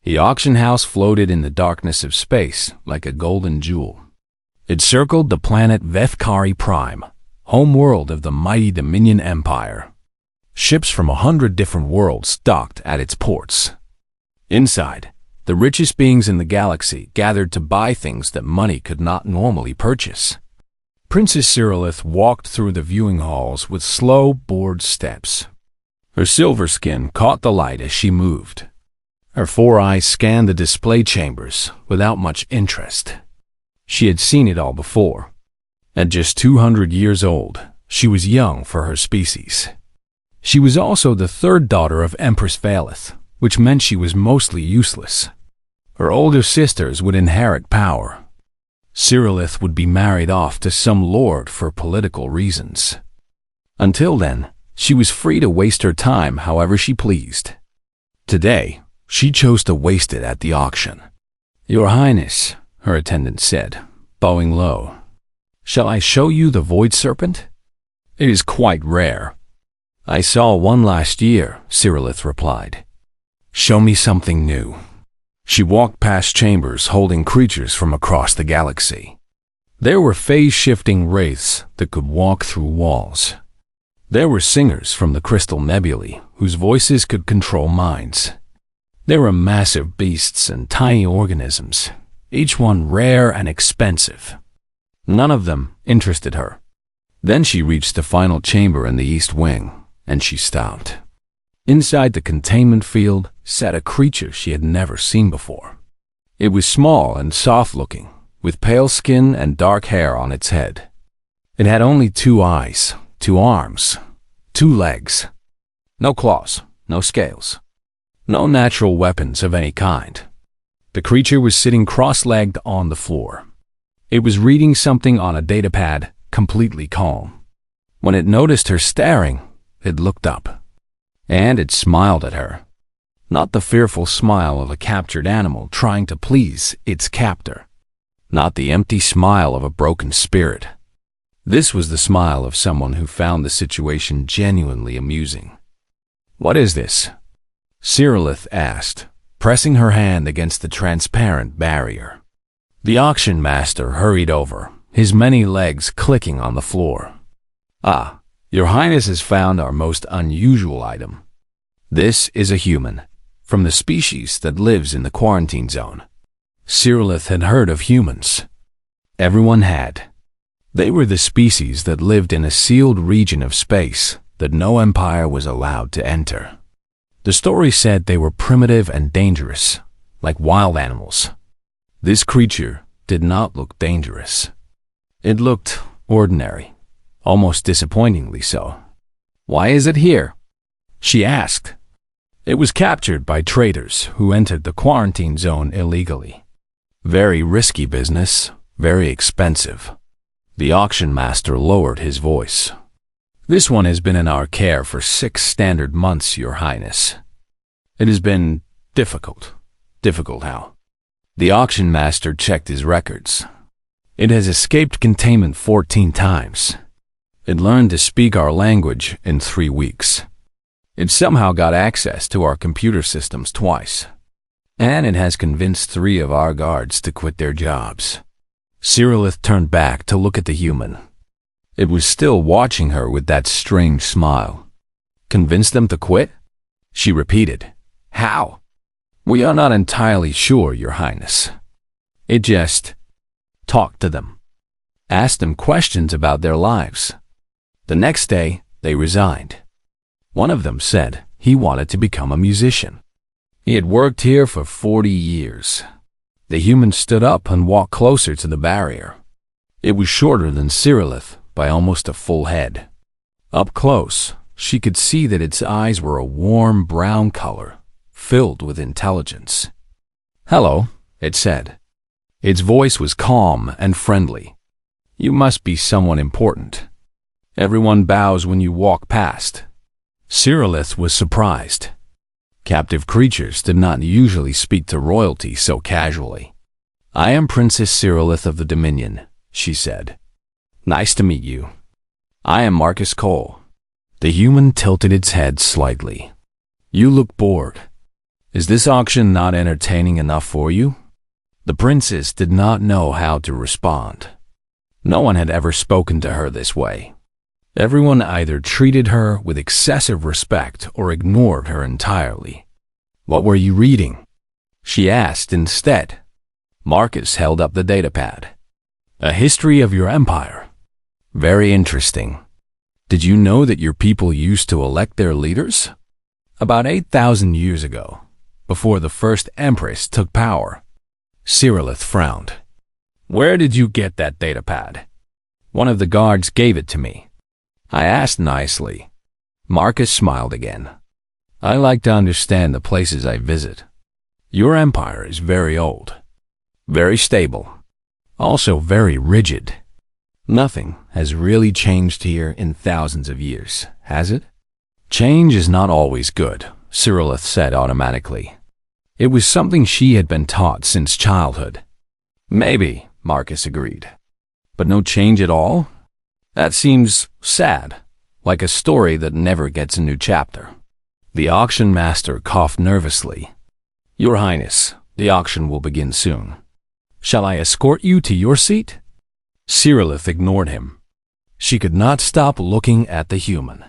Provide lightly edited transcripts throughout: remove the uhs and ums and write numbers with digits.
The auction house floated in the darkness of space like a golden jewel. It circled the planet Vethkari Prime, homeworld of the mighty Dominion Empire. Ships from 100 different worlds docked at its ports. Inside, the richest beings in the galaxy gathered to buy things that money could not normally purchase. Princess Cyrillith walked through the viewing halls with slow, bored steps. Her silver skin caught the light as she moved. Her 4 eyes scanned the display chambers without much interest. She had seen it all before. At just 200 years old, she was young for her species. She was also the 3rd daughter of Empress Valeth, which meant she was mostly useless. Her older sisters would inherit power. Cyrillith would be married off to some lord for political reasons. Until then, she was free to waste her time however she pleased. Today, she chose to waste it at the auction. "Your Highness," her attendant said, bowing low. "Shall I show you the Void Serpent? It is quite rare." "I saw one last year," Cyrillith replied. "Show me something new." She walked past chambers holding creatures from across the galaxy. There were phase-shifting wraiths that could walk through walls. There were singers from the Crystal Nebulae whose voices could control minds. There were massive beasts and tiny organisms, each one rare and expensive. None of them interested her. Then she reached the final chamber in the East Wing, and she stopped. Inside the containment field sat a creature she had never seen before. It was small and soft-looking, with pale skin and dark hair on its head. It had only 2 eyes, 2 arms, 2 legs. No claws, no scales. No natural weapons of any kind. The creature was sitting cross-legged on the floor. It was reading something on a datapad, completely calm. When it noticed her staring, it looked up. And it smiled at her. Not the fearful smile of a captured animal trying to please its captor. Not the empty smile of a broken spirit. This was the smile of someone who found the situation genuinely amusing. "What is this?" Cyrillith asked, pressing her hand against the transparent barrier. The auction master hurried over, his many legs clicking on the floor. "Ah, Your Highness has found our most unusual item. This is a human, from the species that lives in the quarantine zone." Cyrillith had heard of humans. Everyone had. They were the species that lived in a sealed region of space that no empire was allowed to enter. The story said they were primitive and dangerous, like wild animals. This creature did not look dangerous. It looked ordinary, almost disappointingly so. "Why is it here?" she asked. "It was captured by traders who entered the quarantine zone illegally. Very risky business, very expensive." The auction master lowered his voice. "This one has been in our care for 6 standard months, Your Highness. It has been difficult. Difficult how?" The auction master checked his records. "It has escaped containment 14 times. It learned to speak our language in 3 weeks. It somehow got access to our computer systems twice. And it has convinced 3 of our guards to quit their jobs." Cyrillith turned back to look at the human. It was still watching her with that strange smile. "Convince them to quit?" she repeated. "How?" "We are not entirely sure, Your Highness. It just talked to them. Asked them questions about their lives. The next day, they resigned. One of them said he wanted to become a musician. He had worked here for 40 years. The human stood up and walked closer to the barrier. It was shorter than Cyrillith by almost a full head. Up close, she could see that its eyes were a warm brown color, filled with intelligence. "Hello," it said. Its voice was calm and friendly. "You must be someone important. Everyone bows when you walk past." Cyrillith was surprised. Captive creatures did not usually speak to royalty so casually. "I am Princess Cyrillith of the Dominion," she said. "Nice to meet you. I am Marcus Cole." The human tilted its head slightly. "You look bored. Is this auction not entertaining enough for you? The princess did not know how to respond. No one had ever spoken to her this way. Everyone either treated her with excessive respect or ignored her entirely. What were you reading? She asked instead. Marcus held up the datapad. A history of your empire. Very interesting. Did you know that your people used to elect their leaders? About 8,000 years ago, before the first Empress took power. Cyrillith frowned. Where did you get that datapad? One of the guards gave it to me. I asked nicely. Marcus smiled again. I like to understand the places I visit. Your empire is very old, very stable, also very rigid. Nothing has really changed here in thousands of years, has it? Change is not always good, Cyrillith said automatically. It was something she had been taught since childhood. Maybe, Marcus agreed. But no change at all? That seems sad, like a story that never gets a new chapter. The auction master coughed nervously. Your Highness, the auction will begin soon. Shall I escort you to your seat? Cyrillith ignored him. She could not stop looking at the human.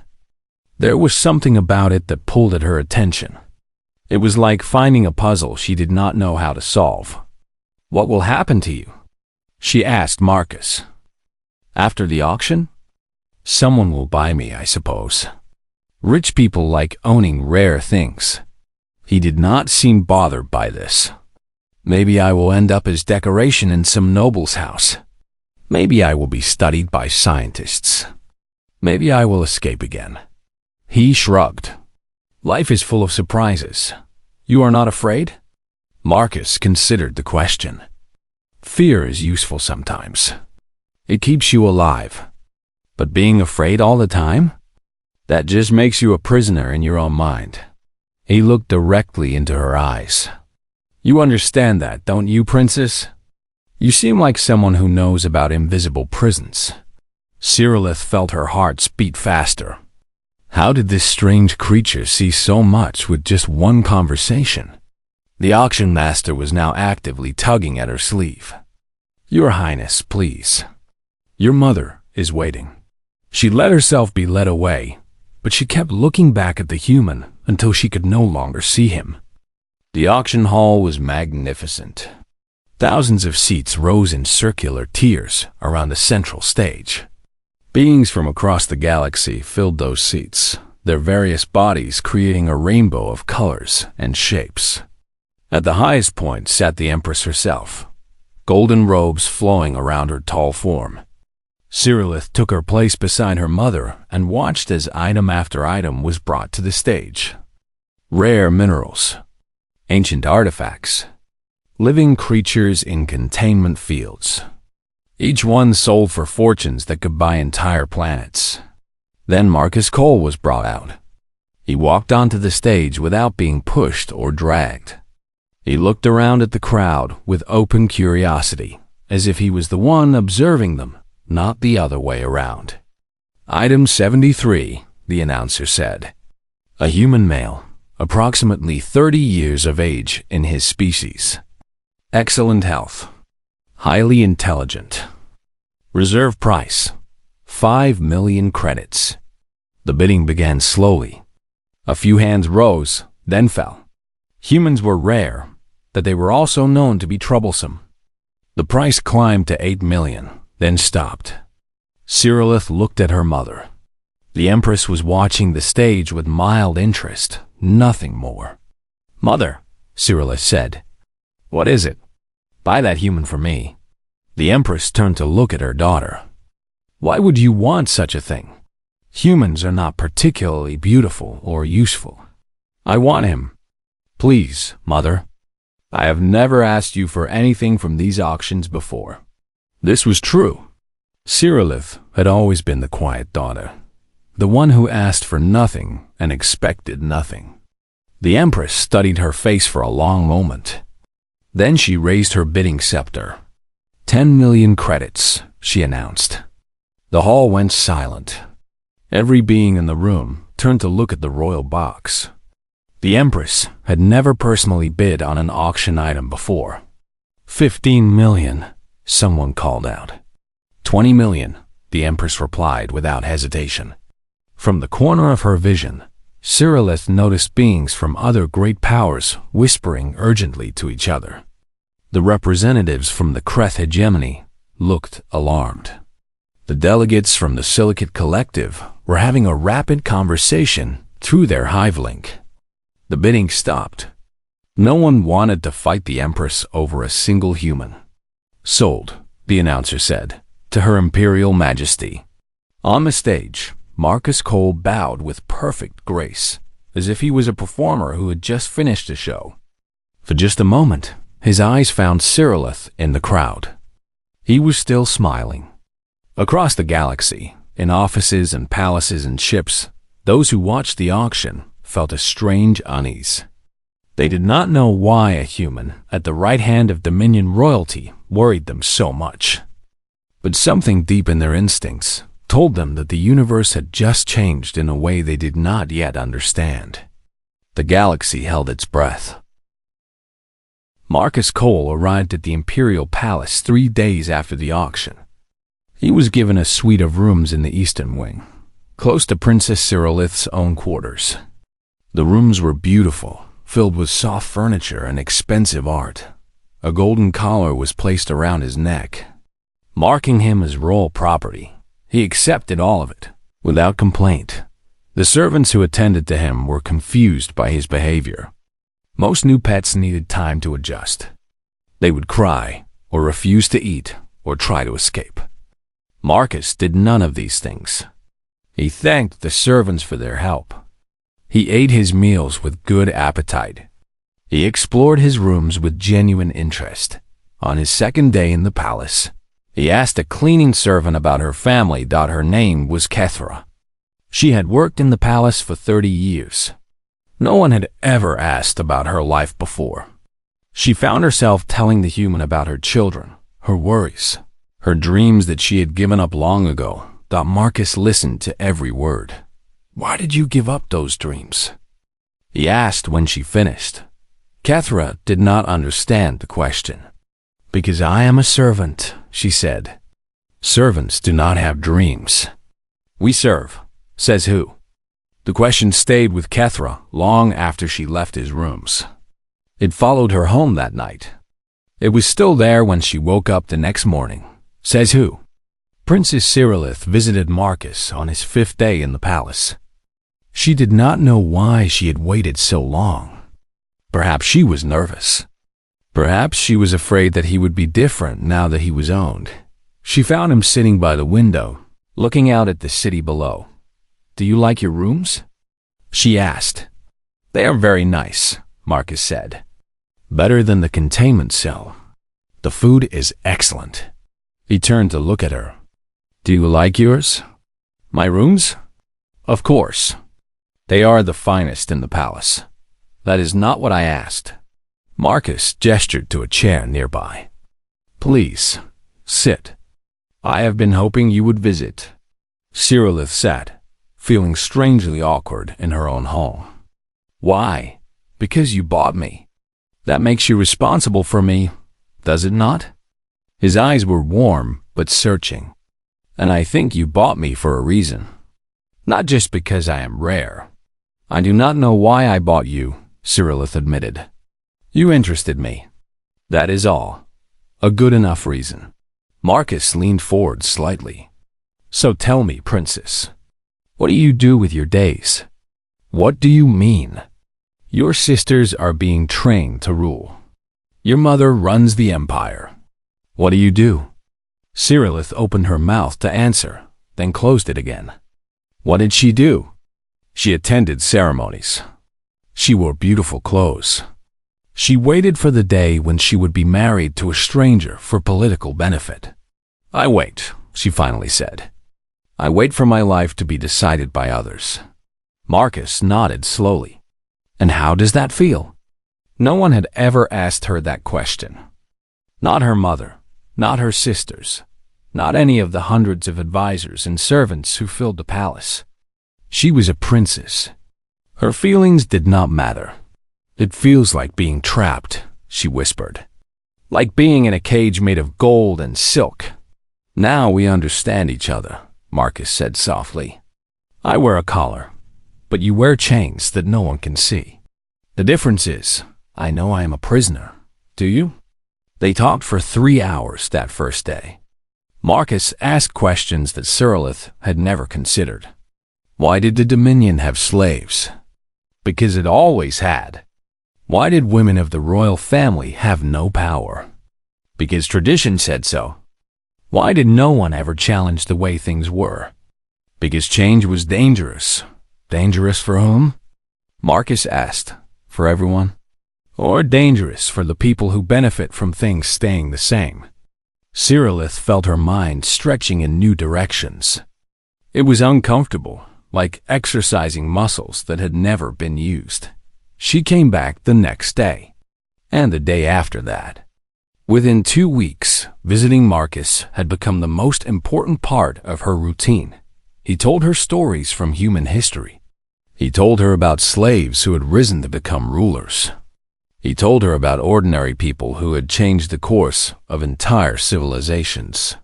There was something about it that pulled at her attention. It was like finding a puzzle she did not know how to solve. What will happen to you? She asked Marcus. After the auction? Someone will buy me, I suppose. Rich people like owning rare things. He did not seem bothered by this. Maybe I will end up as decoration in some noble's house. Maybe I will be studied by scientists. Maybe I will escape again. He shrugged. Life is full of surprises. You are not afraid? Marcus considered the question. Fear is useful sometimes. It keeps you alive. But being afraid all the time? That just makes you a prisoner in your own mind. He looked directly into her eyes. You understand that, don't you, Princess? You seem like someone who knows about invisible prisons. Cyrillith felt her heart beat faster. How did this strange creature see so much with just one conversation? The auction master was now actively tugging at her sleeve. Your Highness, please. Your mother is waiting. She let herself be led away, but she kept looking back at the human until she could no longer see him. The auction hall was magnificent. Thousands of seats rose in circular tiers around the central stage. Beings from across the galaxy filled those seats, their various bodies creating a rainbow of colors and shapes. At the highest point sat the Empress herself, golden robes flowing around her tall form. Cyrillith took her place beside her mother and watched as item after item was brought to the stage. Rare minerals, ancient artifacts, living creatures in containment fields. Each one sold for fortunes that could buy entire planets. Then Marcus Cole was brought out. He walked onto the stage without being pushed or dragged. He looked around at the crowd with open curiosity, as if he was the one observing them, not the other way around. Item 73, the announcer said. A human male, approximately 30 years of age in his species. Excellent health. Highly intelligent. Reserve price, 5 million credits. The bidding began slowly. A few hands rose, then fell. Humans were rare, but they were also known to be troublesome. The price climbed to 8 million, then stopped. Cyrillith looked at her mother. The Empress was watching the stage with mild interest, nothing more. Mother, Cyrillith said. What is it? Buy that human for me. The Empress turned to look at her daughter. Why would you want such a thing? Humans are not particularly beautiful or useful. I want him. Please, Mother. I have never asked you for anything from these auctions before. This was true. Cyrillith had always been the quiet daughter, the one who asked for nothing and expected nothing. The Empress studied her face for a long moment. Then she raised her bidding scepter. 10 million credits, she announced. The hall went silent. Every being in the room turned to look at the royal box. The Empress had never personally bid on an auction item before. 15 million, someone called out. 20 million, the Empress replied without hesitation. From the corner of her vision, Cyrillith noticed beings from other great powers whispering urgently to each other. The representatives from the Kreth hegemony looked alarmed. The delegates from the Silicate Collective were having a rapid conversation through their hive link. The bidding stopped. No one wanted to fight the Empress over a single human. Sold, the announcer said, to Her Imperial Majesty. On the stage, Marcus Cole bowed with perfect grace, as if he was a performer who had just finished a show. For just a moment, his eyes found Cyrillith in the crowd. He was still smiling. Across the galaxy, in offices and palaces and ships, those who watched the auction felt a strange unease. They did not know why a human at the right hand of Dominion royalty worried them so much. But something deep in their instincts told them that the universe had just changed in a way they did not yet understand. The galaxy held its breath. Marcus Cole arrived at the Imperial Palace 3 days after the auction. He was given a suite of rooms in the Eastern Wing, close to Princess Cyrillith's own quarters. The rooms were beautiful, filled with soft furniture and expensive art. A golden collar was placed around his neck, marking him as royal property. He accepted all of it, without complaint. The servants who attended to him were confused by his behavior. Most new pets needed time to adjust. They would cry, or refuse to eat, or try to escape. Marcus did none of these things. He thanked the servants for their help. He ate his meals with good appetite. He explored his rooms with genuine interest. On his second day in the palace, he asked a cleaning servant about her family. Her name was Kethra. She had worked in the palace for 30 years. No one had ever asked about her life before. She found herself telling the human about her children, her worries, her dreams that she had given up long ago. Marcus listened to every word. "Why did you give up those dreams?" he asked when she finished. Kethra did not understand the question. "Because I am a servant," she said. "Servants do not have dreams." "We serve. Says who?" The question stayed with Kethra long after she left his rooms. It followed her home that night. It was still there when she woke up the next morning. Says who? Princess Cyrillith visited Marcus on his 5th day in the palace. She did not know why she had waited so long. Perhaps she was nervous. Perhaps she was afraid that he would be different now that he was owned. She found him sitting by the window, looking out at the city below. "Do you like your rooms?" she asked. "They are very nice," Marcus said. "Better than the containment cell. The food is excellent." He turned to look at her. "Do you like yours?" "My rooms?" "Of course. They are the finest in the palace." "That is not what I asked." Marcus gestured to a chair nearby. "Please, sit. I have been hoping you would visit." Cyrillith sat, feeling strangely awkward in her own hall. "Why?" "Because you bought me. That makes you responsible for me, does it not?" His eyes were warm but searching. "And I think you bought me for a reason. Not just because I am rare." "I do not know why I bought you," Cyrillith admitted. "You interested me. That is all. A good enough reason." Marcus leaned forward slightly. "So tell me, Princess, what do you do with your days?" "What do you mean?" "Your sisters are being trained to rule. Your mother runs the empire. What do you do?" Cyrillith opened her mouth to answer, then closed it again. What did she do? She attended ceremonies. She wore beautiful clothes. She waited for the day when she would be married to a stranger for political benefit. "I wait," she finally said. "I wait for my life to be decided by others." Marcus nodded slowly. "And how does that feel?" No one had ever asked her that question. Not her mother, not her sisters, not any of the hundreds of advisors and servants who filled the palace. She was a princess. Her feelings did not matter. "It feels like being trapped," she whispered. "Like being in a cage made of gold and silk." "Now we understand each other," Marcus said softly. "I wear a collar, but you wear chains that no one can see. The difference is, I know I am a prisoner. Do you?" They talked for 3 hours that first day. Marcus asked questions that Cyrilith had never considered. Why did the Dominion have slaves? Because it always had. Why did women of the royal family have no power? Because tradition said so. Why did no one ever challenge the way things were? Because change was dangerous. Dangerous for whom? Marcus asked. For everyone? Or dangerous for the people who benefit from things staying the same? Cyrilith felt her mind stretching in new directions. It was uncomfortable, like exercising muscles that had never been used. She came back the next day, and the day after that. Within 2 weeks, visiting Marcus had become the most important part of her routine. He told her stories from human history. He told her about slaves who had risen to become rulers. He told her about ordinary people who had changed the course of entire civilizations.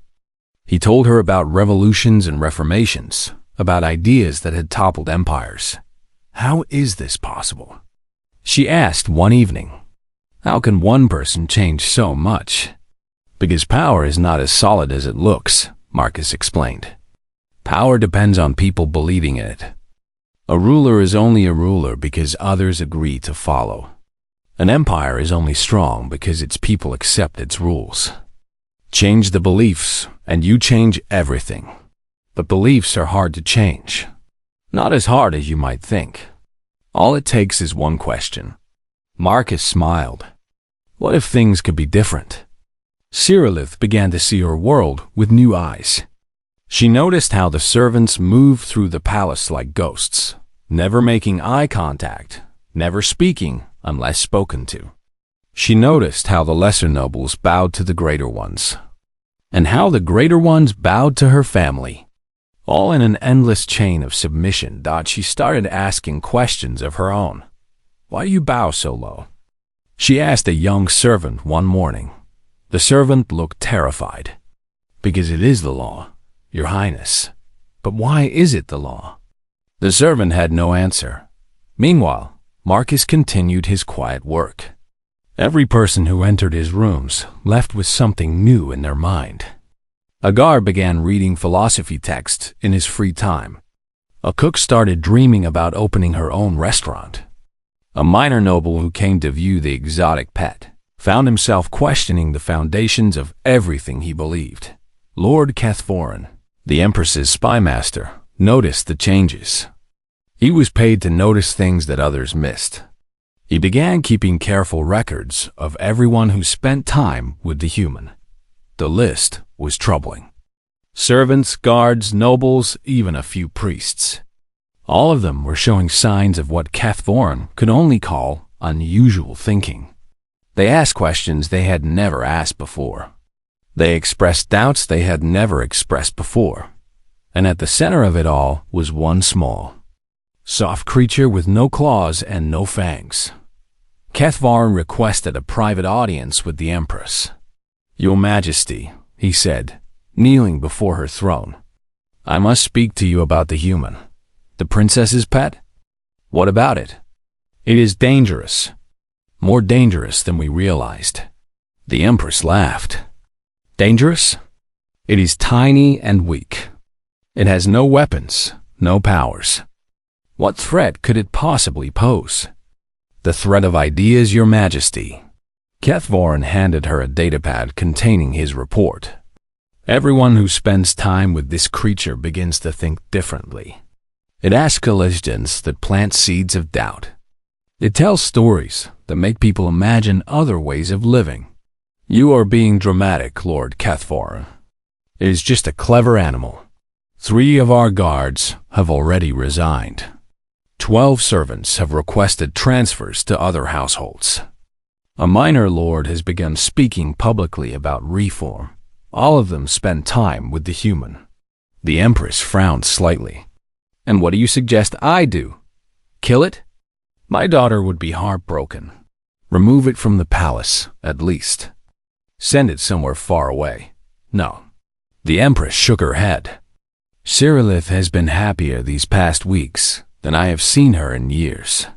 He told her about revolutions and reformations, about ideas that had toppled empires. How is this possible? She asked one evening. How can one person change so much? Because power is not as solid as it looks, Marcus explained. Power depends on people believing in it. A ruler is only a ruler because others agree to follow. An empire is only strong because its people accept its rules. Change the beliefs, and you change everything. But beliefs are hard to change. Not as hard as you might think. All it takes is one question. Marcus smiled. What if things could be different? Cyrilith began to see her world with new eyes. She noticed how the servants moved through the palace like ghosts, never making eye contact, never speaking unless spoken to. She noticed how the lesser nobles bowed to the greater ones, and how the greater ones bowed to her family, all in an endless chain of submission. She started asking questions of her own. Why do you bow so low? She asked a young servant one morning. The servant looked terrified. Because it is the law, Your Highness. But why is it the law? The servant had no answer. Meanwhile, Marcus continued his quiet work. Every person who entered his rooms left with something new in their mind. A guard began reading philosophy texts in his free time. A cook started dreaming about opening her own restaurant. A minor noble who came to view the exotic pet found himself questioning the foundations of everything he believed. Lord Cathforan, the Empress's spy master, noticed the changes. He was paid to notice things that others missed. He began keeping careful records of everyone who spent time with the human. The list was troubling. Servants, guards, nobles, even a few priests. All of them were showing signs of what Cathforan could only call unusual thinking. They asked questions they had never asked before. They expressed doubts they had never expressed before. And at the center of it all was one small, soft creature with no claws and no fangs. Cathforan requested a private audience with the Empress. Your Majesty, he said, kneeling before her throne, I must speak to you about the human. The princess's pet? What about it? It is dangerous. More dangerous than we realized. The Empress laughed. Dangerous? It is tiny and weak. It has no weapons, no powers. What threat could it possibly pose? The threat of ideas, Your Majesty. Cathforan handed her a datapad containing his report. Everyone who spends time with this creature begins to think differently. It asks questions that plant seeds of doubt. It tells stories that make people imagine other ways of living. You are being dramatic, Lord Cathforan. It is just a clever animal. 3 of our guards have already resigned. 12 servants have requested transfers to other households. A minor lord has begun speaking publicly about reform. All of them spend time with the human. The Empress frowned slightly. And what do you suggest I do? Kill it? My daughter would be heartbroken. Remove it from the palace, at least. Send it somewhere far away. No. The Empress shook her head. Cyrillith has been happier these past weeks than I have seen her in years.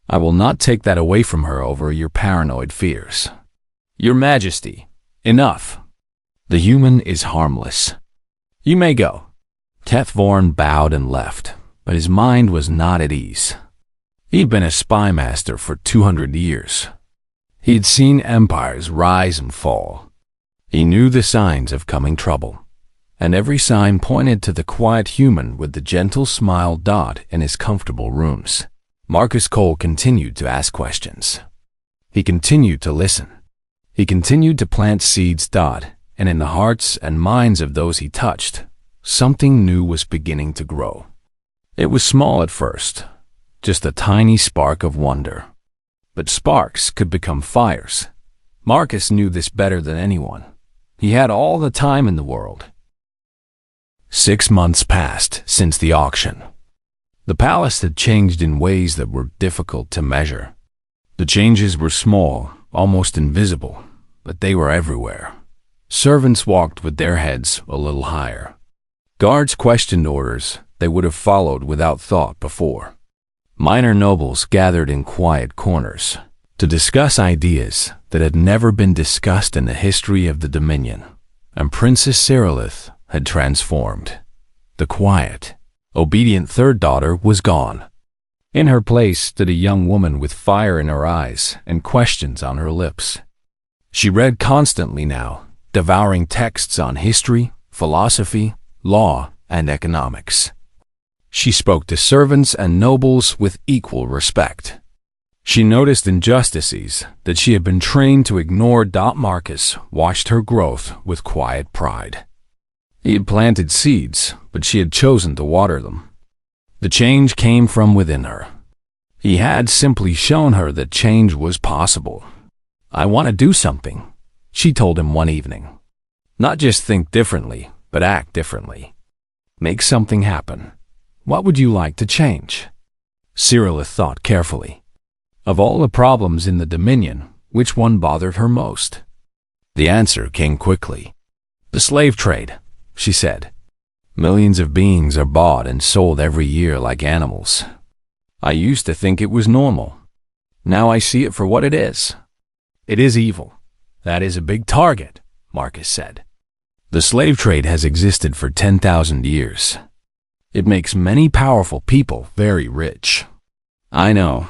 I will not take that away from her over your paranoid fears. Your Majesty, enough. The human is harmless. You may go. Kethvorn bowed and left, but his mind was not at ease. He'd been a spy master for 200 years. He'd seen empires rise and fall. He knew the signs of coming trouble, and every sign pointed to the quiet human with the gentle smile Dot in his comfortable rooms. Marcus Cole continued to ask questions. He continued to listen. He continued to plant seeds Dot, and in the hearts and minds of those he touched, something new was beginning to grow. It was small at first, just a tiny spark of wonder. But sparks could become fires. Marcus knew this better than anyone. He had all the time in the world. 6 months passed since the auction. The palace had changed in ways that were difficult to measure. The changes were small, almost invisible, but they were everywhere. Servants walked with their heads a little higher. Guards questioned orders they would have followed without thought before. Minor nobles gathered in quiet corners to discuss ideas that had never been discussed in the history of the Dominion, and Princess Cyrillith had transformed. The quiet, obedient third daughter was gone. In her place stood a young woman with fire in her eyes and questions on her lips. She read constantly now, devouring texts on history, philosophy, law, and economics. She spoke to servants and nobles with equal respect. She noticed injustices that she had been trained to ignore. Marcus watched her growth with quiet pride. He had planted seeds, but she had chosen to water them. The change came from within her. He had simply shown her that change was possible. I want to do something, she told him one evening. Not just think differently, but act differently. Make something happen. What would you like to change? Cyrillith thought carefully. Of all the problems in the Dominion, which one bothered her most? The answer came quickly. The slave trade, she said. Millions of beings are bought and sold every year like animals. I used to think it was normal. Now I see it for what it is. It is evil. That is a big target, Marcus said. The slave trade has existed for 10,000 years. It makes many powerful people very rich. I know,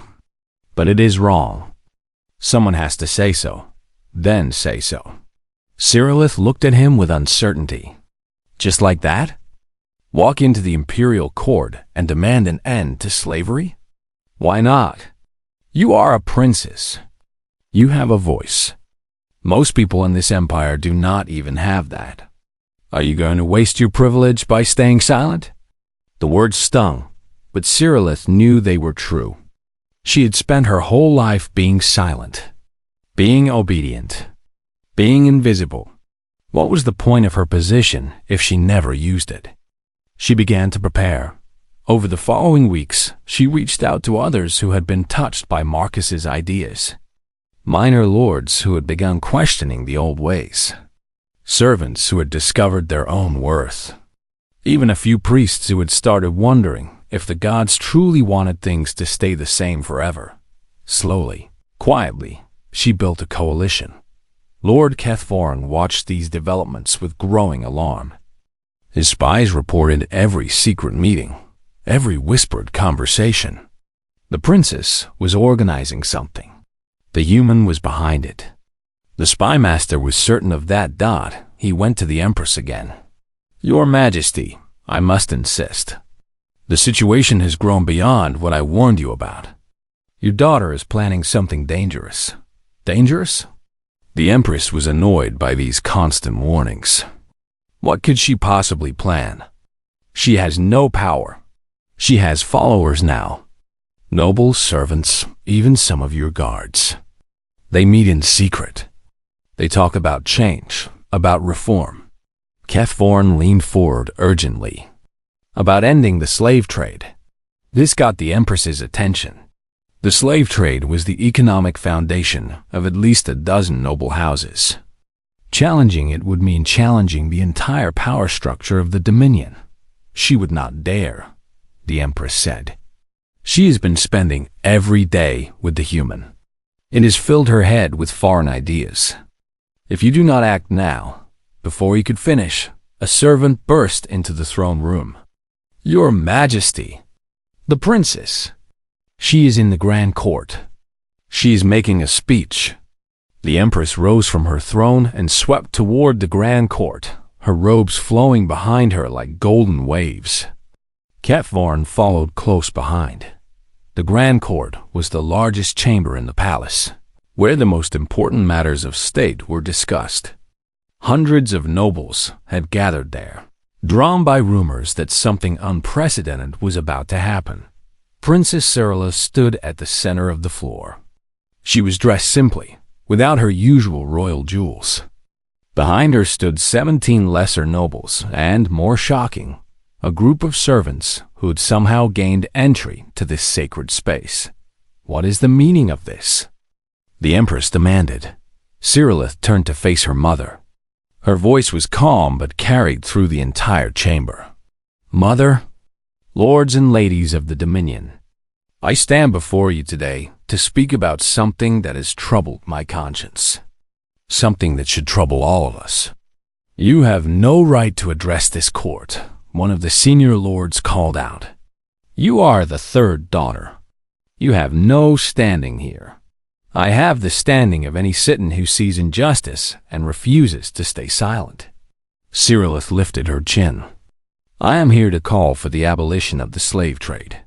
but it is wrong. Someone has to say so, then say so. Cyrillith looked at him with uncertainty. Just like that? Walk into the imperial court and demand an end to slavery? Why not? You are a princess. You have a voice. Most people in this empire do not even have that. Are you going to waste your privilege by staying silent? The words stung, but Cyrillith knew they were true. She had spent her whole life being silent, being obedient, being invisible. What was the point of her position if she never used it? She began to prepare. Over the following weeks, she reached out to others who had been touched by Marcus's ideas. Minor lords who had begun questioning the old ways. Servants who had discovered their own worth. Even a few priests who had started wondering if the gods truly wanted things to stay the same forever. Slowly, quietly, she built a coalition. Lord Kethvorn watched these developments with growing alarm. His spies reported every secret meeting, every whispered conversation. The princess was organizing something. The human was behind it. The spy master was certain of that. He went to the Empress again. Your Majesty, I must insist. The situation has grown beyond what I warned you about. Your daughter is planning something dangerous. Dangerous? The Empress was annoyed by these constant warnings. What could she possibly plan? She has no power. She has followers now. Nobles, servants, even some of your guards. They meet in secret. They talk about change, about reform. Kethvorn leaned forward urgently. About ending the slave trade. This got the Empress's attention. The slave trade was the economic foundation of at least a dozen noble houses. Challenging it would mean challenging the entire power structure of the Dominion. She would not dare, the Empress said. She has been spending every day with the human. It has filled her head with foreign ideas. If you do not act now, before he could finish, a servant burst into the throne room. Your Majesty, the princess. She is in the Grand Court. She is making a speech. The Empress rose from her throne and swept toward the Grand Court, her robes flowing behind her like golden waves. Kethvorn followed close behind. The Grand Court was the largest chamber in the palace, where the most important matters of state were discussed. Hundreds of nobles had gathered there, drawn by rumors that something unprecedented was about to happen. Princess Cyrilla stood at the center of the floor. She was dressed simply, without her usual royal jewels. Behind her stood 17 lesser nobles and, more shocking, a group of servants who had somehow gained entry to this sacred space. What is the meaning of this? The Empress demanded. Cyrilla turned to face her mother. Her voice was calm but carried through the entire chamber. Mother, lords and ladies of the Dominion, I stand before you today to speak about something that has troubled my conscience. Something that should trouble all of us. You have no right to address this court, one of the senior lords called out. You are the third daughter. You have no standing here. I have the standing of any citizen who sees injustice and refuses to stay silent. Cyrillith lifted her chin. I am here to call for the abolition of the slave trade.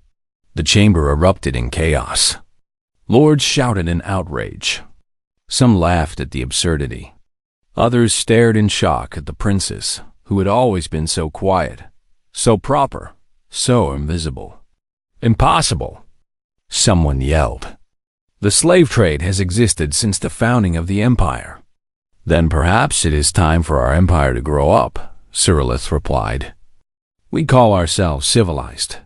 The chamber erupted in chaos. Lords shouted in outrage. Some laughed at the absurdity. Others stared in shock at the princess, who had always been so quiet, so proper, so invisible. Impossible! Someone yelled. The slave trade has existed since the founding of the empire. Then perhaps it is time for our empire to grow up, Cyrillith replied. We call ourselves civilized.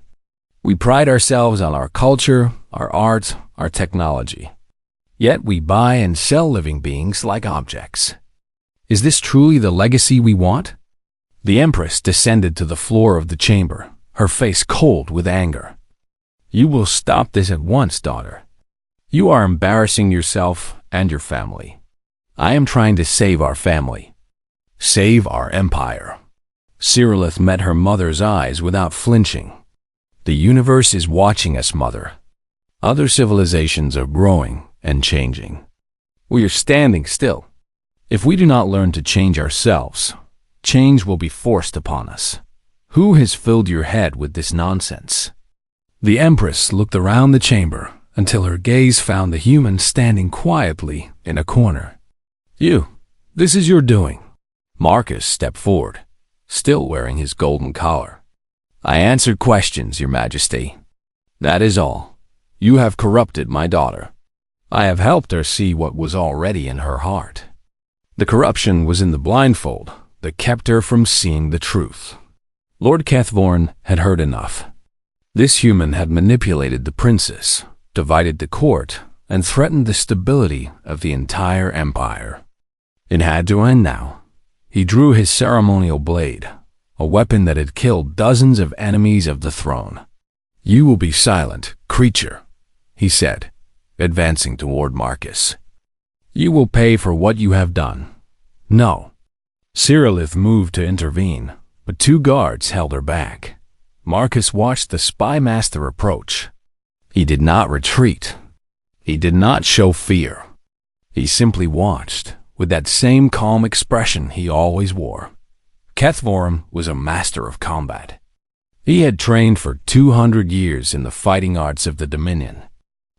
We pride ourselves on our culture, our art, our technology. Yet we buy and sell living beings like objects. Is this truly the legacy we want? The Empress descended to the floor of the chamber, her face cold with anger. You will stop this at once, daughter. You are embarrassing yourself and your family. I am trying to save our family. Save our empire. Cyrillith met her mother's eyes without flinching. The universe is watching us, mother. Other civilizations are growing and changing. We are standing still. If we do not learn to change ourselves, change will be forced upon us. Who has filled your head with this nonsense? The Empress looked around the chamber until her gaze found the human standing quietly in a corner. You, this is your doing. Marcus stepped forward, still wearing his golden collar. I answered questions, Your Majesty. That is all. You have corrupted my daughter. I have helped her see what was already in her heart. The corruption was in the blindfold that kept her from seeing the truth. Lord Kethvorn had heard enough. This human had manipulated the princess, divided the court, and threatened the stability of the entire empire. It had to end now. He drew his ceremonial blade, a weapon that had killed dozens of enemies of the throne. You will be silent, creature, he said, advancing toward Marcus. You will pay for what you have done. No. Cyrillith moved to intervene, but 2 guards held her back. Marcus watched the spy master approach. He did not retreat. He did not show fear. He simply watched, with that same calm expression he always wore. Kethvorn was a master of combat. He had trained for 200 years in the fighting arts of the Dominion.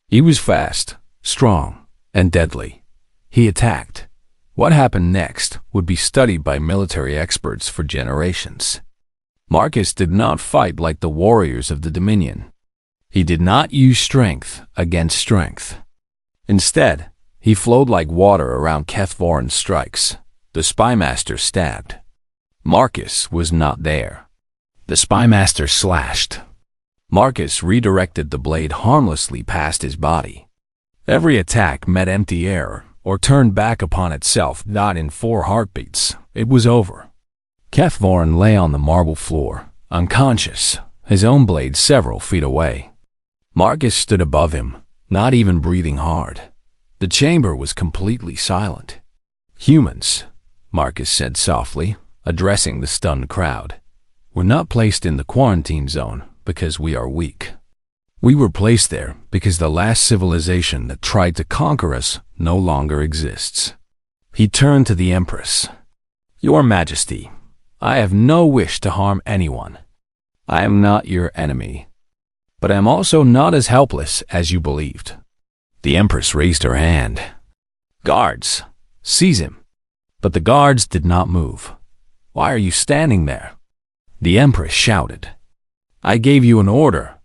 He was fast, strong, and deadly. He attacked. What happened next would be studied by military experts for generations. Marcus did not fight like the warriors of the Dominion. He did not use strength against strength. Instead, he flowed like water around Kethvorn's strikes. The spymaster stabbed. Marcus was not there. The spymaster slashed. Marcus redirected the blade harmlessly past his body. Every attack met empty air or turned back upon itself. Not in 4 heartbeats, it was over. Kethvorin lay on the marble floor, unconscious, his own blade several feet away. Marcus stood above him, not even breathing hard. The chamber was completely silent. "Humans," Marcus said softly, addressing the stunned crowd, "were not placed in the quarantine zone because we are weak. We were placed there because the last civilization that tried to conquer us no longer exists." He turned to the Empress. "Your Majesty, I have no wish to harm anyone. I am not your enemy. But I am also not as helpless as you believed." The Empress raised her hand. "Guards, seize him." But the guards did not move. "Why are you standing there?" The Empress shouted. "I gave you an order."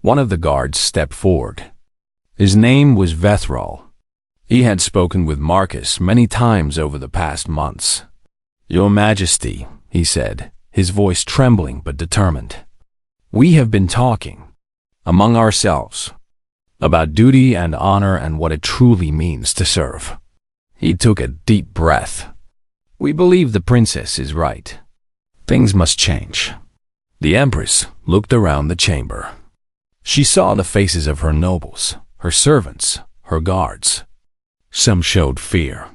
One of the guards stepped forward. His name was Vethral. He had spoken with Marcus many times over the past months. "Your Majesty," he said, his voice trembling but determined, "we have been talking, among ourselves, about duty and honor and what it truly means to serve." He took a deep breath. "We believe the princess is right. Things must change." The Empress looked around the chamber. She saw the faces of her nobles, her servants, her guards. Some showed fear.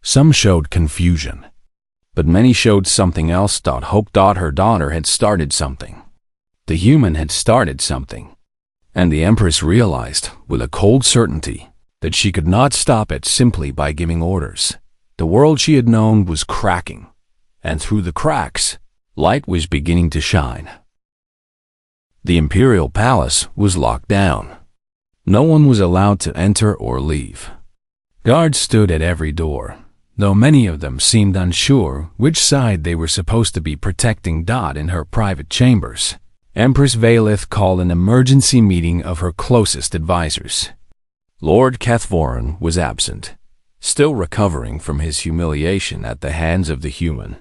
Some showed confusion. But many showed something else. Hope. Her daughter had started something. The human had started something. And the Empress realized, with a cold certainty, that she could not stop it simply by giving orders. The world she had known was cracking, and through the cracks, light was beginning to shine. The imperial palace was locked down. No one was allowed to enter or leave. Guards stood at every door, though many of them seemed unsure which side they were supposed to be protecting. In her private chambers, Empress Valith called an emergency meeting of her closest advisors. Lord Kethvorin was absent, still recovering from his humiliation at the hands of the human.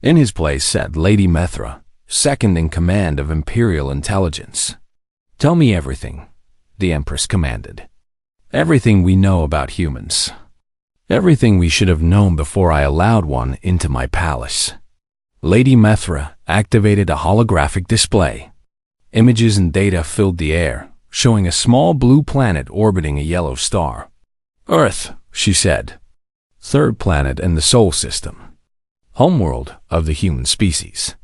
In his place sat Lady Methra, second in command of Imperial Intelligence. "Tell me everything," the Empress commanded. "Everything we know about humans. Everything we should have known before I allowed one into my palace." Lady Methra activated a holographic display. Images and data filled the air, showing a small blue planet orbiting a yellow star. "Earth," she said. "Third planet in the Sol system. Homeworld of the human species.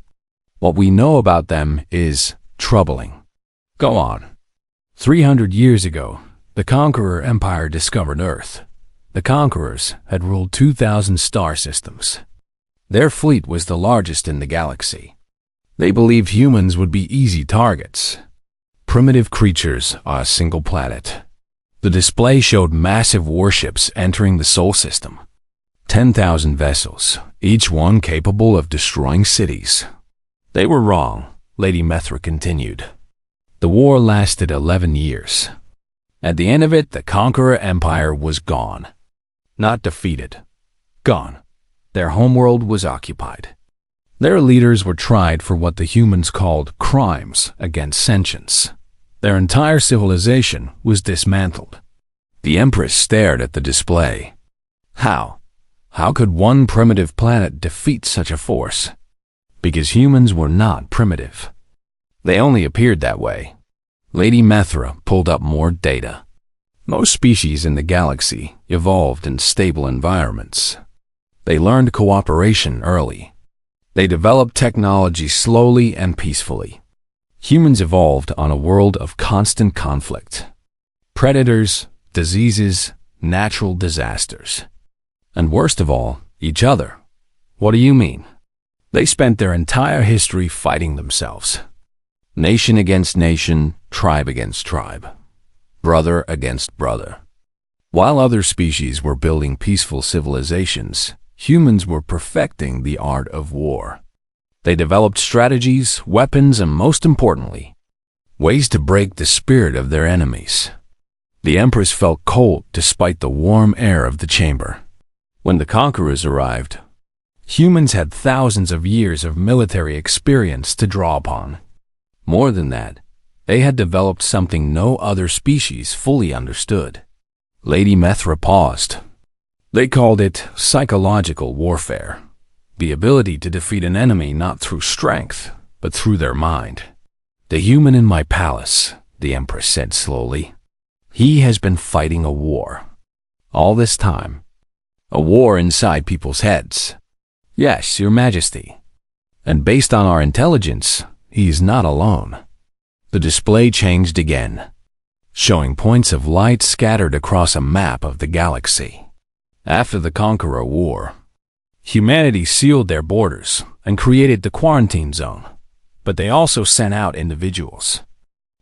What we know about them is troubling." "Go on." 300 years ago, the Conqueror Empire discovered Earth. The Conquerors had ruled 2,000 star systems. Their fleet was the largest in the galaxy. They believed humans would be easy targets. Primitive creatures on a single planet. The display showed massive warships entering the Sol system. 10,000 vessels, each one capable of destroying cities. They were wrong, Lady Methra continued. The war lasted 11 years. At the end of it, the Conqueror Empire was gone. Not defeated. Gone. Their homeworld was occupied. Their leaders were tried for what the humans called crimes against sentience. Their entire civilization was dismantled. The Empress stared at the display. How? How could one primitive planet defeat such a force? Because humans were not primitive. They only appeared that way. Lady Methra pulled up more data. Most species in the galaxy evolved in stable environments. They learned cooperation early. They developed technology slowly and peacefully. Humans evolved on a world of constant conflict. Predators, diseases, natural disasters. And worst of all, each other. What do you mean? They spent their entire history fighting themselves. Nation against nation, tribe against tribe. Brother against brother. While other species were building peaceful civilizations, humans were perfecting the art of war. They developed strategies, weapons, and most importantly, ways to break the spirit of their enemies. The Empress felt cold despite the warm air of the chamber. When the conquerors arrived, humans had thousands of years of military experience to draw upon. More than that, They had developed something no other species fully understood. Lady Methra paused. They called it psychological warfare, the ability to defeat an enemy not through strength, but through their mind. The human in my palace, the Empress said slowly. He has been fighting a war. All this time. A war inside people's heads. Yes, Your Majesty. And based on our intelligence, he is not alone. The display changed again, showing points of light scattered across a map of the galaxy. After the Conqueror War, humanity sealed their borders and created the quarantine zone, but they also sent out individuals.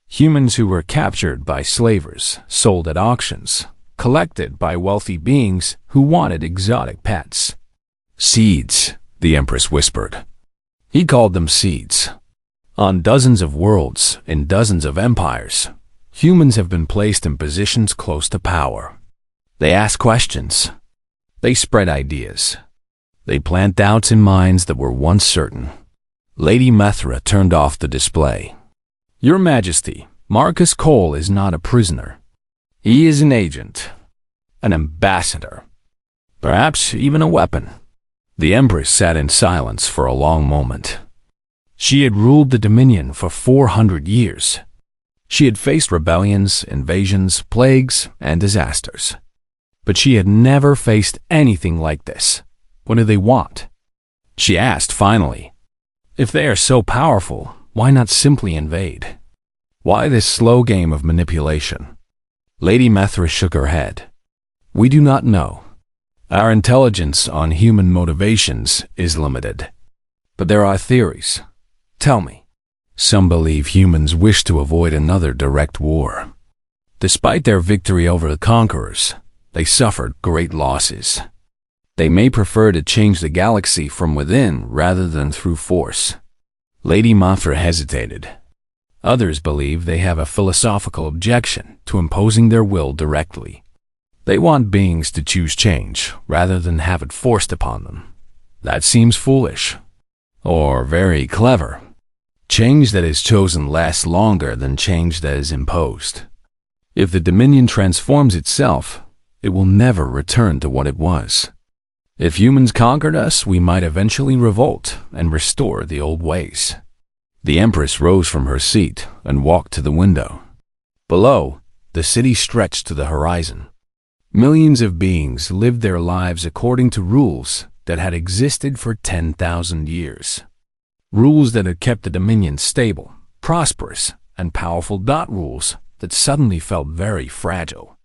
Humans who were captured by slavers, sold at auctions, collected by wealthy beings who wanted exotic pets. Seeds, the Empress whispered. He called them seeds. On dozens of worlds, in dozens of empires, humans have been placed in positions close to power. They ask questions. They spread ideas. They plant doubts in minds that were once certain. Lady Methra turned off the display. Your Majesty, Marcus Cole is not a prisoner. He is an agent, an ambassador, perhaps even a weapon. The Empress sat in silence for a long moment. She had ruled the Dominion for 400 years. She had faced rebellions, invasions, plagues, and disasters. But she had never faced anything like this. What do they want? She asked finally. If they are so powerful, why not simply invade? Why this slow game of manipulation? Lady Methra shook her head. We do not know. Our intelligence on human motivations is limited. But there are theories. Tell me. Some believe humans wish to avoid another direct war. Despite their victory over the conquerors, they suffered great losses. They may prefer to change the galaxy from within rather than through force. Lady Methra hesitated. Others believe they have a philosophical objection to imposing their will directly. They want beings to choose change rather than have it forced upon them. That seems foolish. Or very clever. Change that is chosen lasts longer than change that is imposed. If the Dominion transforms itself, it will never return to what it was. If humans conquered us, we might eventually revolt and restore the old ways. The Empress rose from her seat and walked to the window. Below, the city stretched to the horizon. Millions of beings lived their lives according to rules that had existed for 10,000 years. Rules that had kept the Dominion stable, prosperous, and powerful. Rules that suddenly felt very fragile.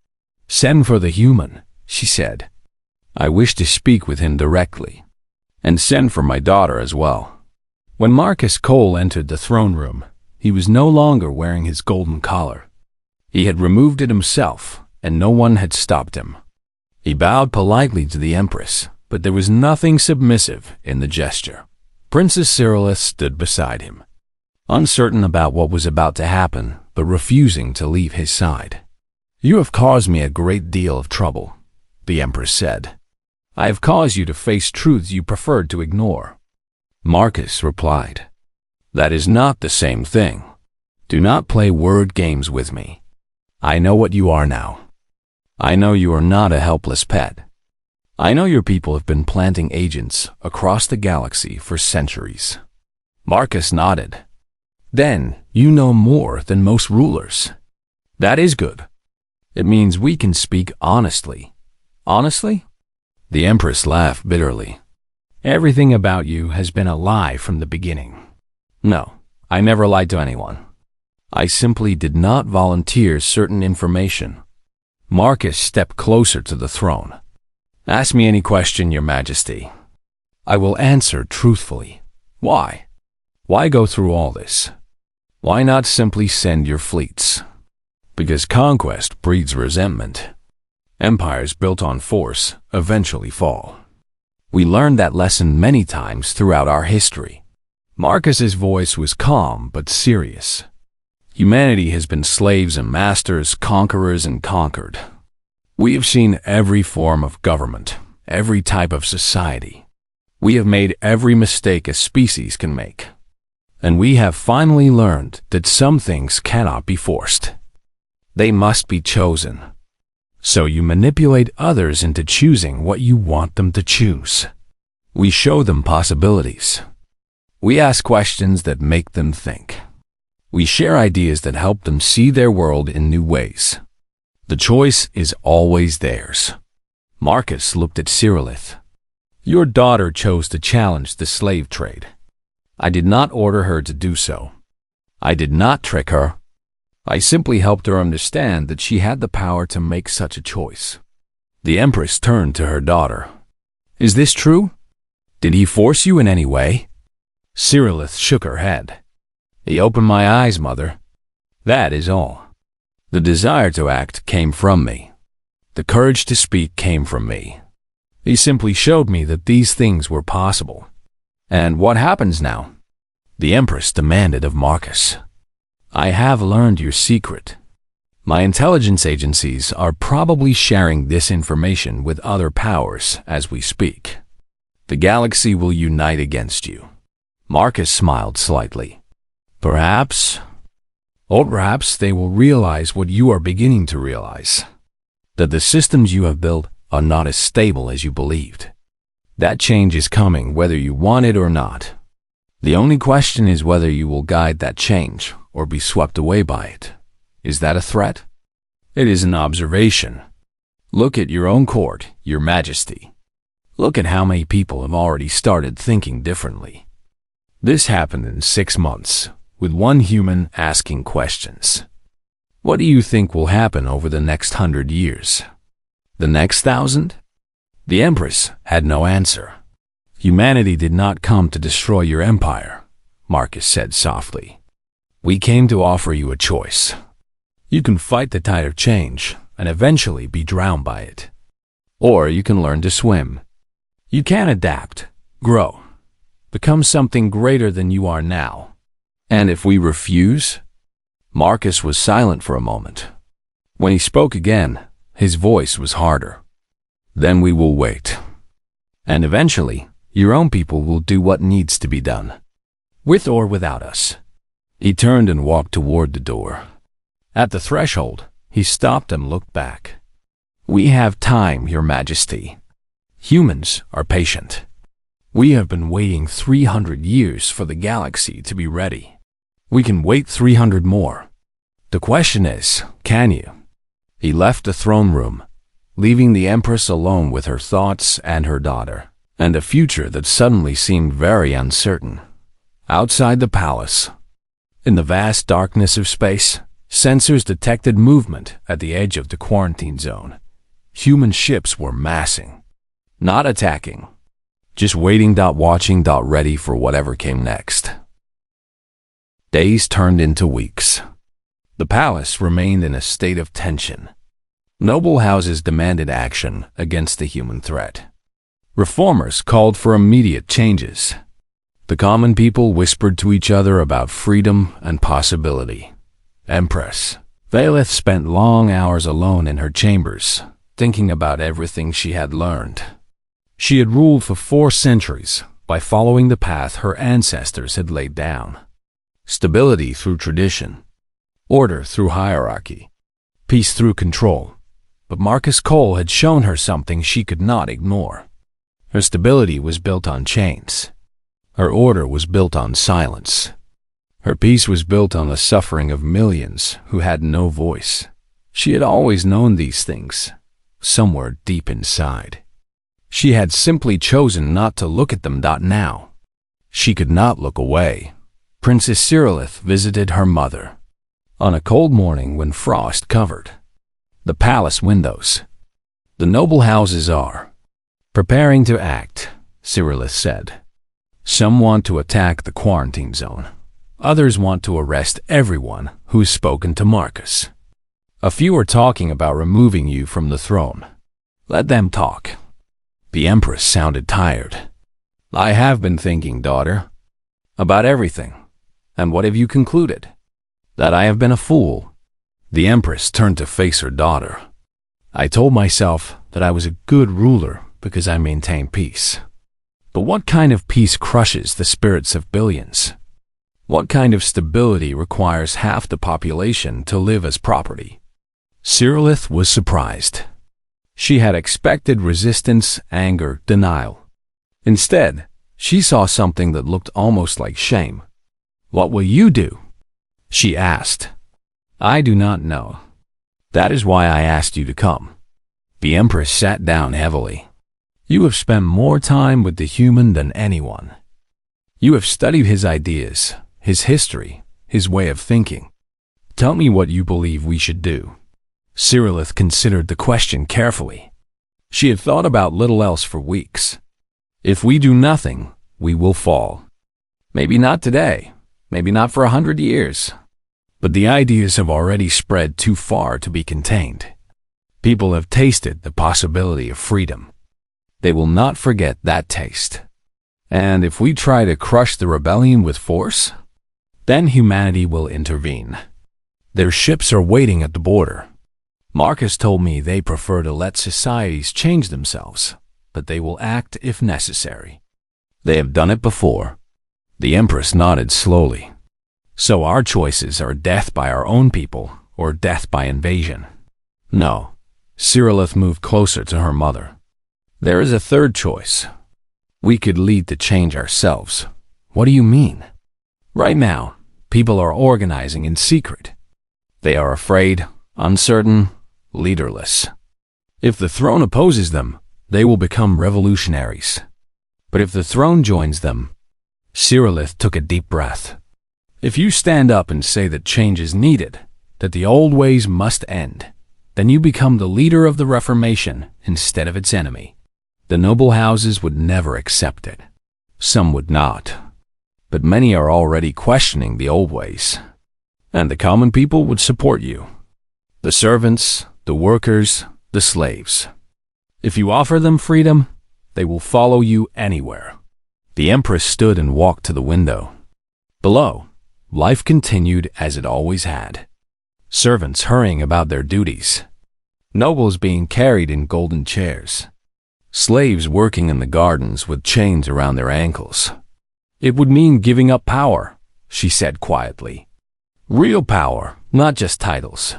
Send for the human, she said. I wish to speak with him directly. And send for my daughter as well. When Marcus Cole entered the throne room, he was no longer wearing his golden collar. He had removed it himself, and no one had stopped him. He bowed politely to the Empress, but there was nothing submissive in the gesture. Princess Cyrillus stood beside him, uncertain about what was about to happen, but refusing to leave his side. You have caused me a great deal of trouble, the Empress said. I have caused you to face truths you preferred to ignore. Marcus replied, That is not the same thing. Do not play word games with me. I know what you are now. I know you are not a helpless pet. I know your people have been planting agents across the galaxy for centuries. Marcus nodded. Then you know more than most rulers. That is good. It means we can speak honestly. Honestly? The Empress laughed bitterly. Everything about you has been a lie from the beginning. No, I never lied to anyone. I simply did not volunteer certain information. Marcus stepped closer to the throne. Ask me any question, Your Majesty. I will answer truthfully. Why? Why go through all this? Why not simply send your fleets? Because conquest breeds resentment. Empires built on force eventually fall. We learned that lesson many times throughout our history. Marcus's voice was calm but serious. Humanity has been slaves and masters, conquerors and conquered. We have seen every form of government, every type of society. We have made every mistake a species can make. And we have finally learned that some things cannot be forced. They must be chosen. So you manipulate others into choosing what you want them to choose. We show them possibilities. We ask questions that make them think. We share ideas that help them see their world in new ways. The choice is always theirs. Marcus looked at Cyrillith. Your daughter chose to challenge the slave trade. I did not order her to do so. I did not trick her. I simply helped her understand that she had the power to make such a choice. The Empress turned to her daughter. Is this true? Did he force you in any way? Cyrillith shook her head. He opened my eyes, Mother. That is all. The desire to act came from me. The courage to speak came from me. He simply showed me that these things were possible. And what happens now? The Empress demanded of Marcus. I have learned your secret. My intelligence agencies are probably sharing this information with other powers as we speak. The galaxy will unite against you. Marcus smiled slightly. Perhaps, or perhaps they will realize what you are beginning to realize. That the systems you have built are not as stable as you believed. That change is coming whether you want it or not. The only question is whether you will guide that change or be swept away by it. Is that a threat? It is an observation. Look at your own court, Your Majesty. Look at how many people have already started thinking differently. This happened in 6 months, with one human asking questions. What do you think will happen over the next 100 years? The next 1,000? The Empress had no answer. Humanity did not come to destroy your empire, Marcus said softly. We came to offer you a choice. You can fight the tide of change and eventually be drowned by it. Or you can learn to swim. You can adapt, grow, become something greater than you are now. And if we refuse? Marcus was silent for a moment. When he spoke again, his voice was harder. Then we will wait. And eventually, your own people will do what needs to be done. With or without us. He turned and walked toward the door. At the threshold, he stopped and looked back. We have time, Your Majesty. Humans are patient. We have been waiting 300 years for the galaxy to be ready. We can wait 300 more. The question is, can you? He left the throne room, leaving the Empress alone with her thoughts and her daughter, and a future that suddenly seemed very uncertain. Outside the palace, in the vast darkness of space, sensors detected movement at the edge of the quarantine zone. Human ships were massing, not attacking, just waiting, watching, ready for whatever came next. Days turned into weeks. The palace remained in a state of tension. Noble houses demanded action against the human threat. Reformers called for immediate changes. The common people whispered to each other about freedom and possibility. Empress Valeth spent long hours alone in her chambers, thinking about everything she had learned. She had ruled for 4 centuries by following the path her ancestors had laid down. Stability through tradition, order through hierarchy, peace through control. But Marcus Cole had shown her something she could not ignore. Her stability was built on chains. Her order was built on silence. Her peace was built on the suffering of millions who had no voice. She had always known these things, somewhere deep inside. She had simply chosen not to look at them. Now, she could not look away. Princess Cyrillith visited her mother on a cold morning when frost covered the palace windows. The noble houses are preparing to act, Cyrillith said. Some want to attack the quarantine zone. Others want to arrest everyone who's spoken to Marcus. A few are talking about removing you from the throne. Let them talk. The Empress sounded tired. I have been thinking, daughter, about everything. And what have you concluded? That I have been a fool. The Empress turned to face her daughter. I told myself that I was a good ruler because I maintained peace. But what kind of peace crushes the spirits of billions? What kind of stability requires half the population to live as property? Cyrillith was surprised. She had expected resistance, anger, denial. Instead, she saw something that looked almost like shame. "What will you do?" she asked. "I do not know. That is why I asked you to come." The Empress sat down heavily. "You have spent more time with the human than anyone. You have studied his ideas, his history, his way of thinking. Tell me what you believe we should do." Cyrillith considered the question carefully. She had thought about little else for weeks. "If we do nothing, we will fall. Maybe not today, maybe not for 100 years. But the ideas have already spread too far to be contained. People have tasted the possibility of freedom. They will not forget that taste. And if we try to crush the rebellion with force, then humanity will intervene. Their ships are waiting at the border. Marcus told me they prefer to let societies change themselves, but they will act if necessary. They have done it before." The Empress nodded slowly. "So our choices are death by our own people or death by invasion?" "No." Cyrillith moved closer to her mother. "There is a third choice. We could lead the change ourselves." "What do you mean?" "Right now, people are organizing in secret. They are afraid, uncertain, leaderless. If the throne opposes them, they will become revolutionaries. But if the throne joins them..." Cyrillith took a deep breath. "If you stand up and say that change is needed, that the old ways must end, then you become the leader of the Reformation instead of its enemy. The noble houses would never accept it. Some would not. But many are already questioning the old ways. And the common people would support you. The servants, the workers, the slaves. If you offer them freedom, they will follow you anywhere." The Empress stood and walked to the window. Below, life continued as it always had. Servants hurrying about their duties. Nobles being carried in golden chairs. Slaves working in the gardens with chains around their ankles. "It would mean giving up power," she said quietly. "Real power, not just titles.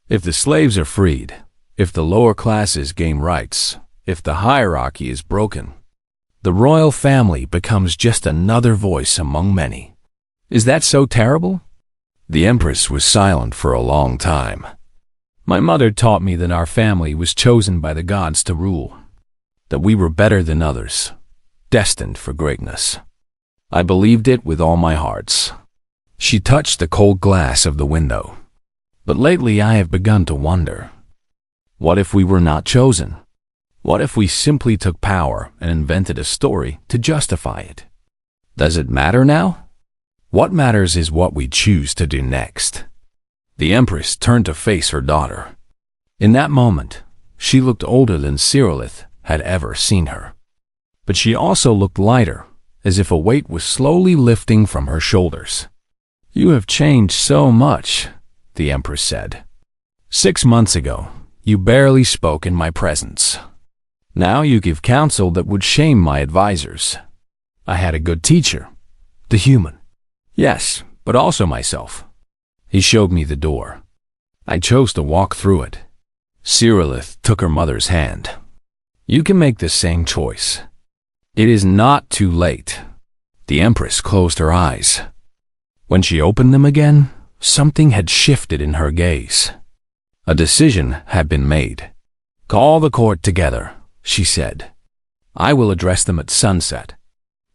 If the slaves are freed, if the lower classes gain rights, if the hierarchy is broken, the royal family becomes just another voice among many. Is that so terrible?" The Empress was silent for a long time. "My mother taught me that our family was chosen by the gods to rule, that we were better than others, destined for greatness. I believed it with all my heart." She touched the cold glass of the window. "But lately I have begun to wonder. What if we were not chosen? What if we simply took power and invented a story to justify it? Does it matter now? What matters is what we choose to do next." The Empress turned to face her daughter. In that moment, she looked older than Cyrillith had ever seen her. But she also looked lighter, as if a weight was slowly lifting from her shoulders. "You have changed so much," the Empress said. "6 months ago, you barely spoke in my presence. Now you give counsel that would shame my advisors. I had a good teacher, the human. Yes, but also myself." He showed me the door. I chose to walk through it. Cyrillith took her mother's hand. "You can make the same choice. It is not too late." The Empress closed her eyes. When she opened them again, something had shifted in her gaze. A decision had been made. "Call the court together," she said. "I will address them at sunset."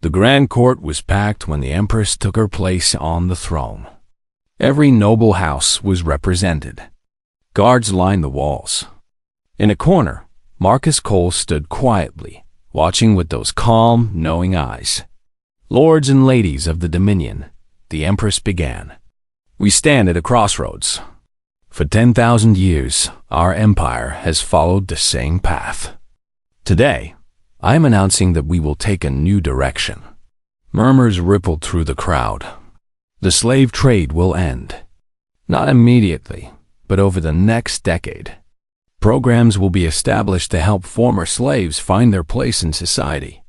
The grand court was packed when the Empress took her place on the throne. Every noble house was represented. Guards lined the walls. In a corner, Marcus Cole stood quietly, watching with those calm, knowing eyes. "Lords and ladies of the Dominion," the Empress began, "we stand at a crossroads. For 10,000 years, our empire has followed the same path. Today, I am announcing that we will take a new direction." Murmurs rippled through the crowd. The slave trade will end. Not immediately, but over the next decade. Programs will be established to help former slaves find their place in society.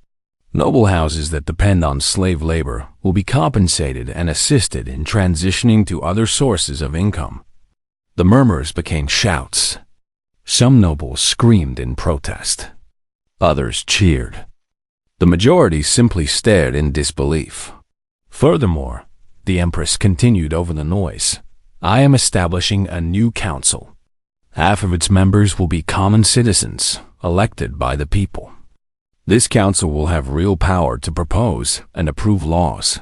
Noble houses that depend on slave labor will be compensated and assisted in transitioning to other sources of income. The murmurs became shouts. Some nobles screamed in protest. Others cheered. The majority simply stared in disbelief. Furthermore, the Empress continued over the noise. I am establishing a new council. Half of its members will be common citizens, elected by the people. This council will have real power to propose and approve laws.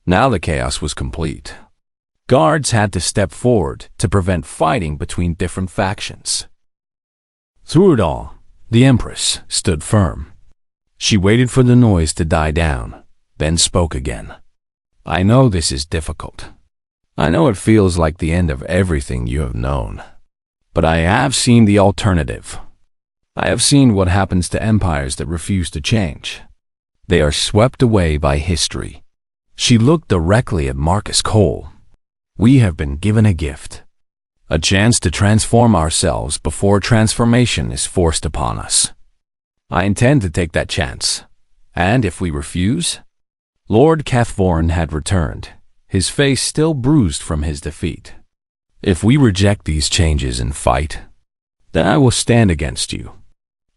Now the chaos was complete. Guards had to step forward to prevent fighting between different factions. Through it all, the Empress stood firm. She waited for the noise to die down, then spoke again. I know this is difficult. I know it feels like the end of everything you have known. But I have seen the alternative. I have seen what happens to empires that refuse to change. They are swept away by history. She looked directly at Marcus Cole. We have been given a gift. A chance to transform ourselves before transformation is forced upon us. I intend to take that chance. And if we refuse? Lord Cathvorn had returned, his face still bruised from his defeat. If we reject these changes and fight, then I will stand against you,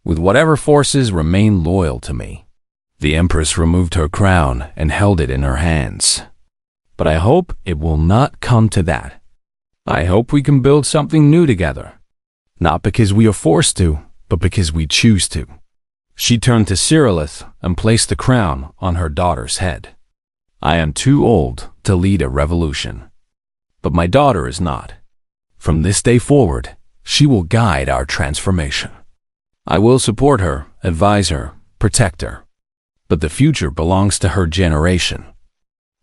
with whatever forces remain loyal to me. The Empress removed her crown and held it in her hands. But I hope it will not come to that. I hope we can build something new together. Not because we are forced to, but because we choose to. She turned to Cyrillith and placed the crown on her daughter's head. I am too old to lead a revolution. But my daughter is not. From this day forward, she will guide our transformation. I will support her, advise her, protect her. But the future belongs to her generation.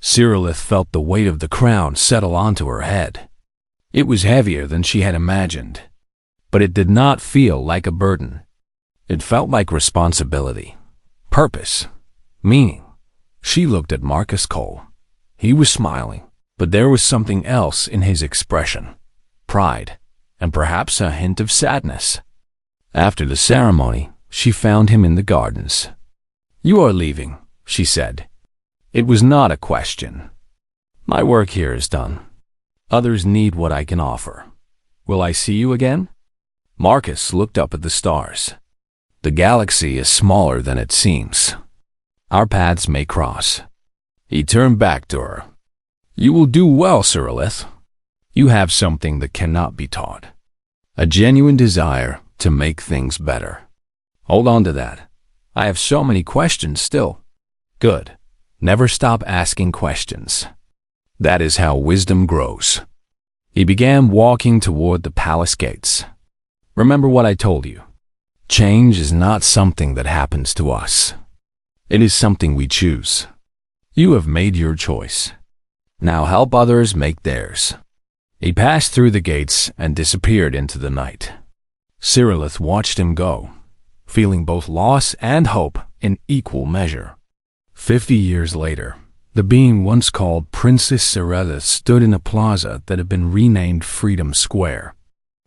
Cyrillith felt the weight of the crown settle onto her head. It was heavier than she had imagined, but it did not feel like a burden. It felt like responsibility, purpose, meaning. She looked at Marcus Cole. He was smiling, but there was something else in his expression. Pride, and perhaps a hint of sadness. After the ceremony, she found him in the gardens. You are leaving, she said. It was not a question. My work here is done. Others need what I can offer. Will I see you again? Marcus looked up at the stars. The galaxy is smaller than it seems. Our paths may cross. He turned back to her. You will do well, Cyrillith. You have something that cannot be taught. A genuine desire to make things better. Hold on to that. I have so many questions still. Good. Never stop asking questions. That is how wisdom grows. He began walking toward the palace gates. Remember what I told you. Change is not something that happens to us. It is something we choose. You have made your choice. Now help others make theirs. He passed through the gates and disappeared into the night. Cyrillith watched him go, feeling both loss and hope in equal measure. 50 years later, the being once called Princess Cyrillith stood in a plaza that had been renamed Freedom Square.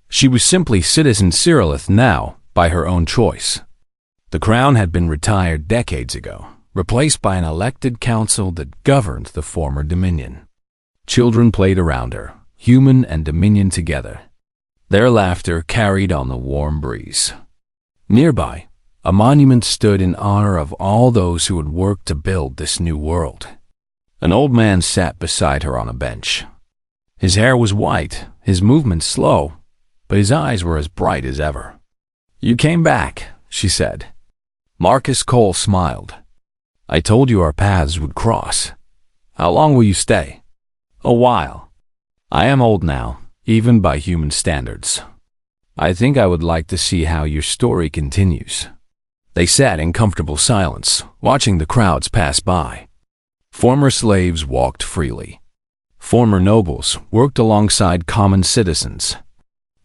She was simply Citizen Cyrillith now, by her own choice. The crown had been retired decades ago, replaced by an elected council that governed the former dominion. Children played around her, human and dominion together. Their laughter carried on the warm breeze. Nearby, a monument stood in honor of all those who had worked to build this new world. An old man sat beside her on a bench. His hair was white, his movements slow, but his eyes were as bright as ever. You came back, she said. Marcus Cole smiled. I told you our paths would cross. How long will you stay? A while. I am old now, even by human standards. I think I would like to see how your story continues. They sat in comfortable silence, watching the crowds pass by. Former slaves walked freely. Former nobles worked alongside common citizens.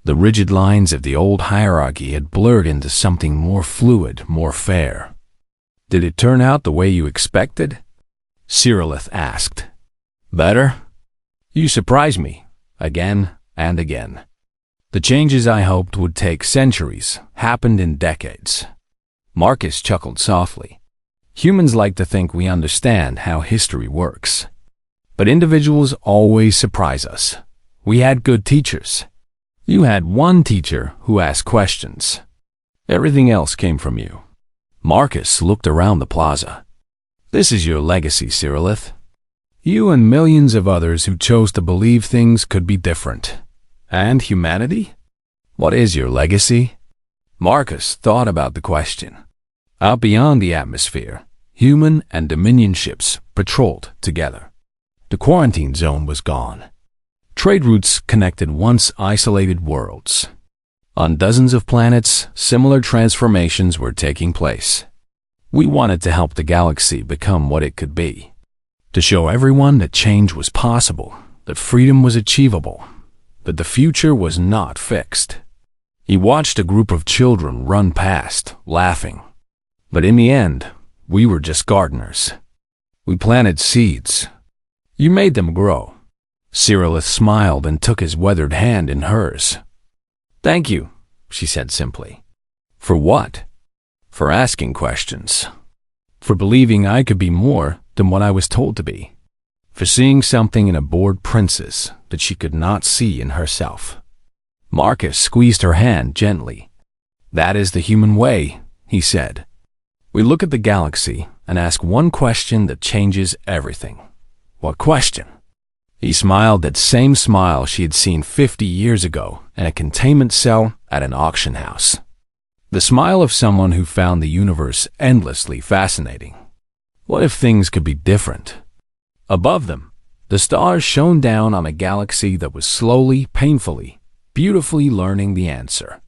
The rigid lines of the old hierarchy had blurred into something more fluid, more fair. Did it turn out the way you expected? Cyrillith asked. Better? You surprise me, again and again. The changes I hoped would take centuries happened in decades. Marcus chuckled softly. Humans like to think we understand how history works. But individuals always surprise us. We had good teachers. You had one teacher who asked questions. Everything else came from you. Marcus looked around the plaza. This is your legacy, Cyrillith. You and millions of others who chose to believe things could be different. And humanity? What is your legacy? Marcus thought about the question. Out beyond the atmosphere, human and Dominion ships patrolled together. The quarantine zone was gone. Trade routes connected once isolated worlds. On dozens of planets, similar transformations were taking place. We wanted to help the galaxy become what it could be. To show everyone that change was possible, that freedom was achievable, that the future was not fixed. He watched a group of children run past, laughing. But in the end, we were just gardeners. We planted seeds. You made them grow. Cyrillith smiled and took his weathered hand in hers. Thank you, she said simply. For what? For asking questions. For believing I could be more than what I was told to be. For seeing something in a bored princess that she could not see in herself. Marcus squeezed her hand gently. That is the human way, he said. We look at the galaxy and ask one question that changes everything. What question? He smiled that same smile she had seen 50 years ago in a containment cell at an auction house. The smile of someone who found the universe endlessly fascinating. What if things could be different? Above them, the stars shone down on a galaxy that was slowly, painfully, beautifully learning the answer.